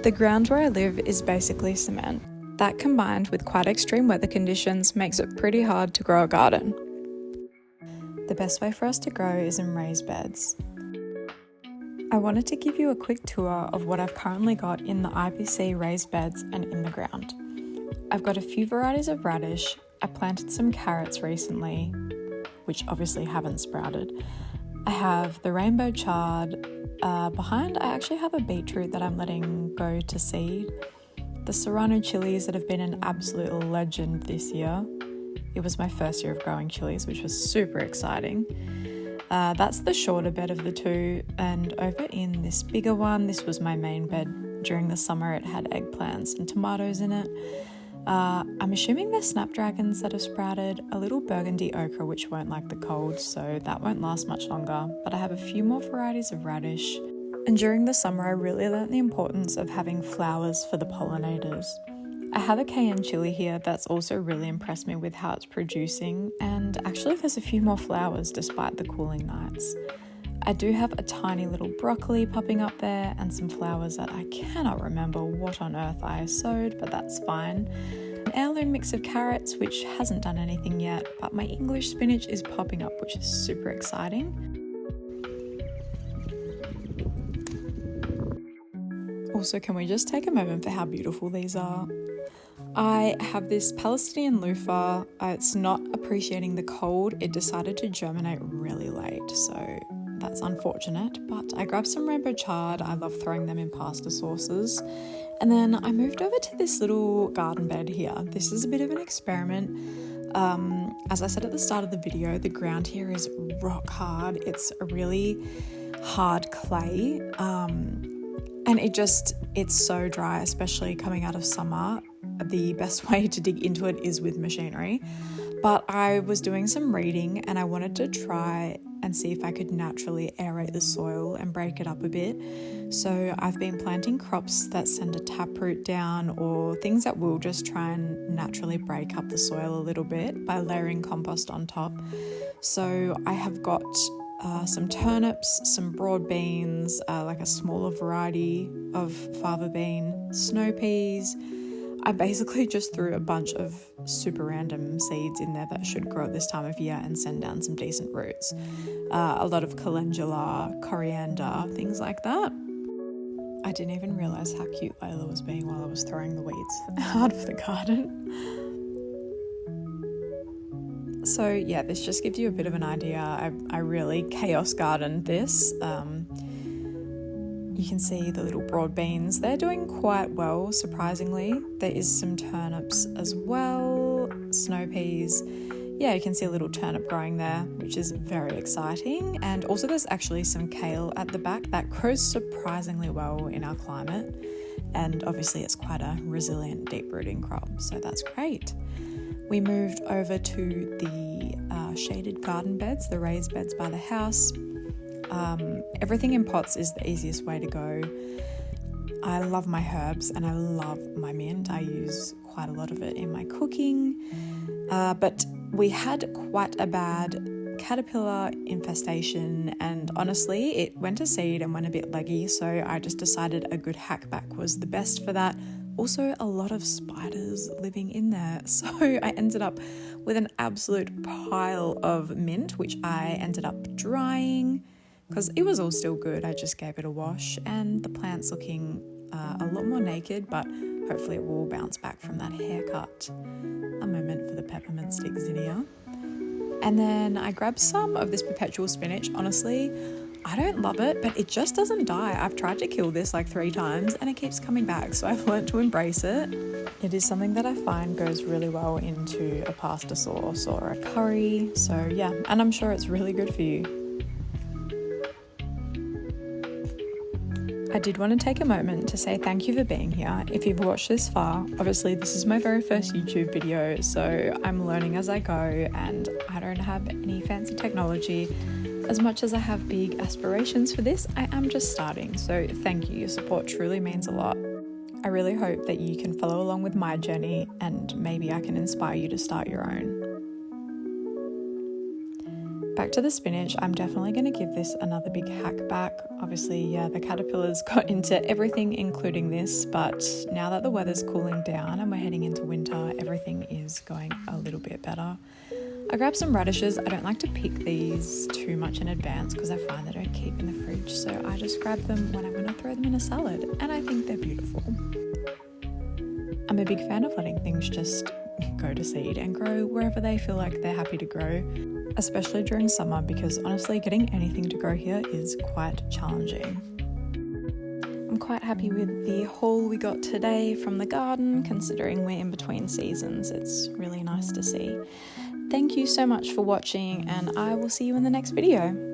The ground where I live is basically cement. That combined with quite extreme weather conditions makes it pretty hard to grow a garden. The best way for us to grow is in raised beds. I wanted to give you a quick tour of what I've currently got in the IPC raised beds and in the ground. I've got a few varieties of radish. I planted some carrots recently, which obviously haven't sprouted. I have the rainbow chard. Behind, I actually have a beetroot that I'm letting go to seed. The serrano chilies that have been an absolute legend this year. It was my first year of growing chilies, which was super exciting. That's the shorter bed of the two, and over in this bigger one, this was my main bed. During the summer, it had eggplants and tomatoes in it. I'm assuming they're snapdragons that have sprouted, a little burgundy ochre which won't like the cold, so that won't last much longer, but I have a few more varieties of radish. And during the summer I really learnt the importance of having flowers for the pollinators. I have a cayenne chili here that's also really impressed me with how it's producing, and actually there's a few more flowers despite the cooling nights. I do have a tiny little broccoli popping up there and some flowers that I cannot remember what on earth I sowed, but that's fine. An heirloom mix of carrots, which hasn't done anything yet, but my English spinach is popping up, which is super exciting. Also, can we just take a moment for how beautiful these are? I have this Palestinian loofah. It's not appreciating the cold. It decided to germinate really late, so that's unfortunate, but I grabbed some rainbow chard. I love throwing them in pasta sauces. And then I moved over to this little garden bed here. This is a bit of an experiment. As I said at the start of the video, the ground here is rock hard. It's a really hard clay. And it's so dry, especially coming out of summer. The best way to dig into it is with machinery. But I was doing some reading and I wanted to try and see if I could naturally aerate the soil and break it up a bit. So I've been planting crops that send a taproot down, or things that will just try and naturally break up the soil a little bit by layering compost on top. So I have got some turnips, some broad beans, like a smaller variety of fava bean, snow peas. I basically just threw a bunch of super random seeds in there that should grow at this time of year and send down some decent roots. A lot of calendula, coriander, things like that. I didn't even realise how cute Layla was being while I was throwing the weeds out of the garden. So yeah, this just gives you a bit of an idea. I really chaos gardened this. You can see the little broad beans. They're doing quite well, surprisingly. There is some turnips as well, snow peas. Yeah, you can see a little turnip growing there, which is very exciting. And also there's actually some kale at the back that grows surprisingly well in our climate. And obviously it's quite a resilient, deep-rooting crop, so that's great. We moved over to the shaded garden beds, the raised beds by the house. Everything in pots is the easiest way to go. I love my herbs and I love my mint. I use quite a lot of it in my cooking. But we had quite a bad caterpillar infestation, and honestly it went to seed and went a bit leggy, so I just decided a good hackback was the best for that. Also a lot of spiders living in there, so I ended up with an absolute pile of mint, which I ended up drying because it was all still good. I just gave it a wash and the plant's looking a lot more naked, but hopefully it will bounce back from that haircut. A moment for the peppermint stick zinnia. And then I grabbed some of this perpetual spinach. Honestly, I don't love it, but it just doesn't die. I've tried to kill this like 3 times and it keeps coming back, so I've learned to embrace it. It is something that I find goes really well into a pasta sauce or a curry, so yeah, and I'm sure it's really good for you. I did want to take a moment to say thank you for being here. If you've watched this far, obviously this is my very first YouTube video, so I'm learning as I go and I don't have any fancy technology. As much as I have big aspirations for this, I am just starting, so thank you. Your support truly means a lot. I really hope that you can follow along with my journey and maybe I can inspire you to start your own. Back to the spinach, I'm definitely going to give this another big hack back. Obviously, yeah, the caterpillars got into everything, including this, but now that the weather's cooling down and we're heading into winter, everything is going a little bit better. I grabbed some radishes. I don't like to pick these too much in advance because I find they don't keep in the fridge, so I just grab them when I'm going to throw them in a salad, and I think they're beautiful. I'm a big fan of letting things just go to seed and grow wherever they feel like they're happy to grow, especially during summer, because honestly getting anything to grow here is quite challenging. I'm quite happy with the haul we got today from the garden, considering we're in between seasons. It's really nice to see. Thank you so much for watching, and I will see you in the next video.